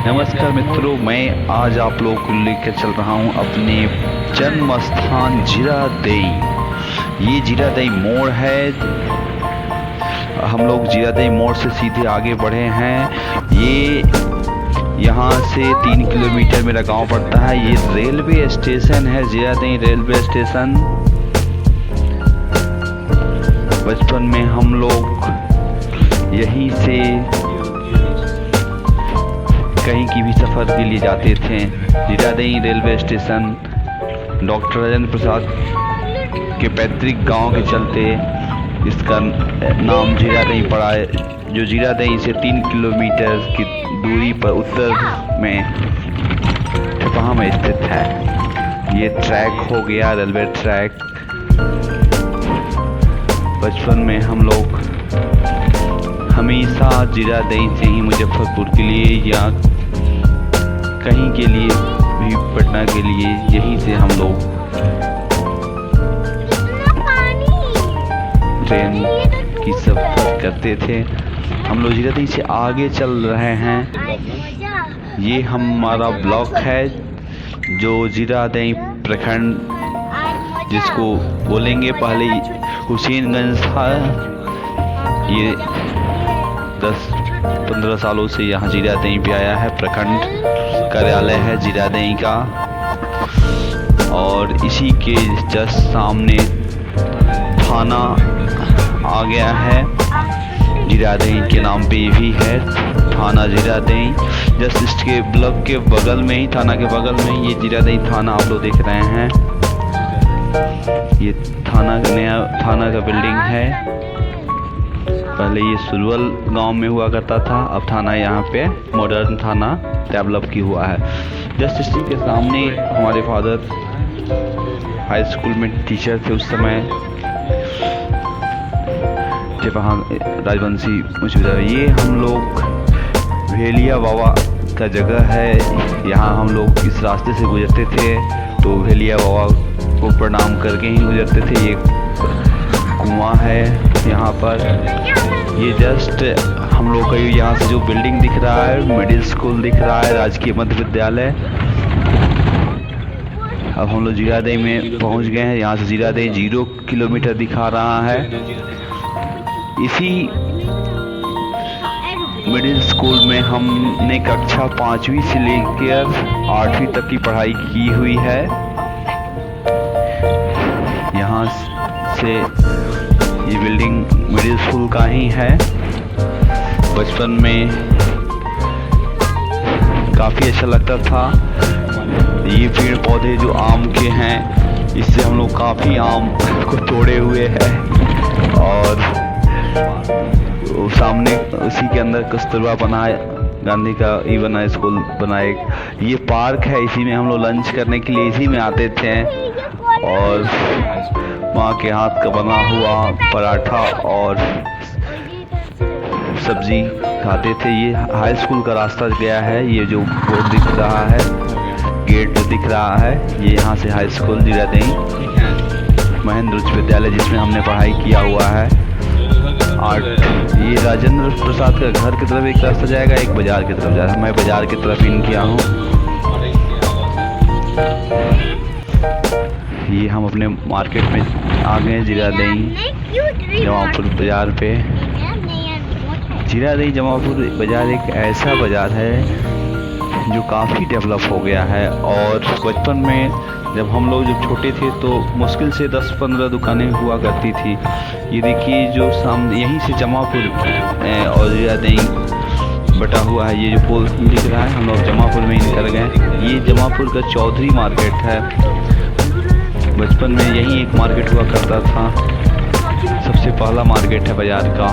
नमस्कार मित्रों, मैं आज आप लोगों को लेकर चल रहा हूं अपने जन्म स्थान जीरादेई। ये जीरादेई मोड़ है। हम लोग जीरादेई मोड़ से सीधे आगे बढ़े हैं। ये यहाँ से 3 किलोमीटर मेरा गांव पड़ता है। ये रेलवे स्टेशन है, जीरादेई रेलवे स्टेशन। बचपन में हम लोग यहीं से कहीं की भी सफ़र के लिए जाते थे। Ziradei railway station doctor Rajendra Prasad के पैतृक गांव के चलते इसका नाम जीरादेई पड़ा है, जो जीरादेई से 3 किलोमीटर की दूरी पर उत्तर में ठेपहा में स्थित है। ये ट्रैक हो गया, रेलवे ट्रैक। बचपन में हम लोग हमेशा जीरादेई से ही मुजफ्फरपुर के लिए या कहीं के लिए भी, पटना के लिए, यहीं से हम लोग ट्रेन की सफर करते थे। हम लोग जीरादेई से आगे चल रहे हैं। ये हमारा ब्लॉक है जो जीरादेई प्रखंड जिसको बोलेंगे, पहले हुसैनगंज था। ये 10-15 सालों से यहाँ जीरादेई पे आया है। प्रखंड कार्यालय है जीरादेई का, और इसी के जस्ट सामने थाना आ गया है। जीरादेई के नाम पे भी है थाना जीरादेई। जस्ट इसके ब्लॉक के बगल में ही, थाना के बगल में ही ये जीरादेई थाना आप लोग देख रहे हैं। ये थाना, नया थाना का बिल्डिंग है। पहले ये सुरवल गांव में हुआ करता था, अब थाना यहाँ पे मॉडर्न थाना डेवलप की हुआ है। जस्ट इसी के सामने हमारे फादर हाई स्कूल में टीचर थे उस समय, वहाँ राजवंशी उच्च विद्यालय। ये हम लोग भेलिया बाबा का जगह है। यहाँ हम लोग इस रास्ते से गुजरते थे तो भेलिया बाबा को प्रणाम करके ही गुजरते थे। ये कुआं है यहाँ पर। ये जस्ट हम लोग का यहाँ से जो बिल्डिंग दिख रहा है, मिडिल स्कूल दिख रहा है, राजकीय मध्य विद्यालय। अब हम लोग जीरादेई में पहुँच गए हैं। यहाँ से जीरादेई 0 किलोमीटर दिखा रहा है। इसी मिडिल स्कूल में हमने कक्षा 5वीं से लेकर 8वीं तक की पढ़ाई की हुई है। यहाँ से ये बिल्डिंग मिडिल स्कूल का ही है। बचपन में काफ़ी अच्छा लगता था। ये पेड़ पौधे जो आम के हैं, इससे हम लोग काफ़ी आम को तोड़े हुए हैं। और सामने उसी के अंदर कस्तूरबा बना, गांधी का ही बना, स्कूल बना एक। ये पार्क है, इसी में हम लोग लंच करने के लिए इसी में आते थे। और माँ के हाथ का बना हुआ पराठा और सब्जी खाते थे। ये हाई स्कूल का रास्ता गया है। ये जो बोर्ड दिख रहा है, गेट जो दिख रहा है, ये यहाँ से हाई स्कूल जीरादेई महेंद्र उच्च विद्यालय, जिसमें हमने पढ़ाई किया हुआ है। ये राजेंद्र प्रसाद का घर की तरफ एक रास्ता जाएगा, एक बाजार की तरफ जाएगा। मैं बाजार की तरफ इन किया हूँ। ये हम अपने मार्केट में आ गए, जीरादेई जमापुर बाजार पे। जीरादेई जमापुर बाजार एक ऐसा बाजार है जो काफ़ी डेवलप हो गया है। और बचपन में जब हम लोग जब छोटे थे तो मुश्किल से 10-15 दुकानें हुआ करती थी। ये देखिए जो सामने यहीं से जमापुर और जीरादेई बटा हुआ है। ये जो पोल दिख रहा है, हम लोग जमापुर में ही निकल गए। ये जमापुर का चौधरी मार्केट है। बचपन में यही एक मार्केट हुआ करता था, सबसे पहला मार्केट है बाजार का।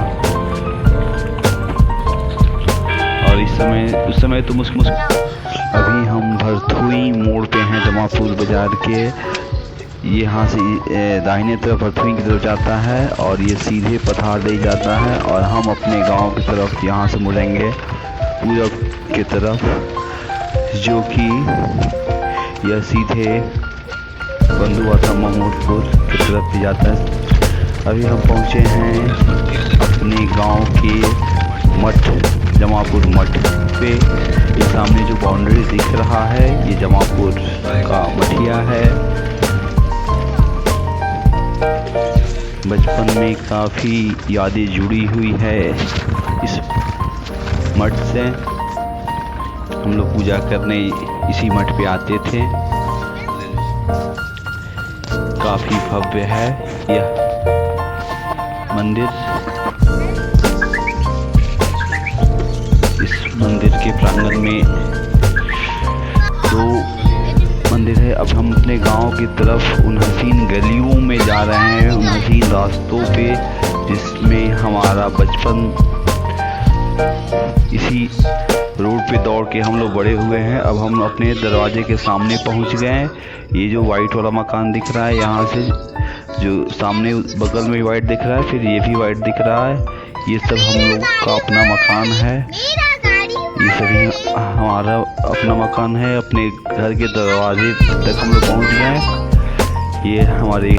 और उस समय तो मुश्किल। अभी हम भरथुई मोड़ पे हैं जमापुर बाजार के। ये यहाँ से दाहिने तरफ भरथुई की तरफ जाता है और ये सीधे पथारदेई जाता है। और हम अपने गांव की तरफ यहाँ से मुड़ेंगे पूरब की तरफ, जो कि यह सीधे बंधुआसा महमूदपुर की तरफ भी जाता है। अभी हम पहुँचे हैं अपने गांव के मठ, जमापुर मठ पे। सामने जो बाउंड्री दिख रहा है ये जमापुर का मठिया है। बचपन में काफ़ी यादें जुड़ी हुई है इस मठ से। हम लोग पूजा करने इसी मठ पे आते थे। काफ़ी भव्य है यह मंदिर। इस मंदिर के प्रांगण में 2 मंदिर है। अब हम अपने गांव की तरफ उन हसीन गलियों में जा रहे हैं, उन हसीन रास्तों पे जिसमें हमारा बचपन इसी रोड पे दौड़ के हम लोग बड़े हुए हैं। अब हम अपने दरवाजे के सामने पहुंच गए हैं। ये जो वाइट वाला मकान दिख रहा है, यहाँ से जो सामने बगल में वाइट दिख रहा है, फिर ये भी वाइट दिख रहा है, ये सब हम लोग का अपना मकान है। ये सभी हमारा अपना मकान है। अपने घर के दरवाजे तक हम लोग पहुंच गए हैं। ये हमारे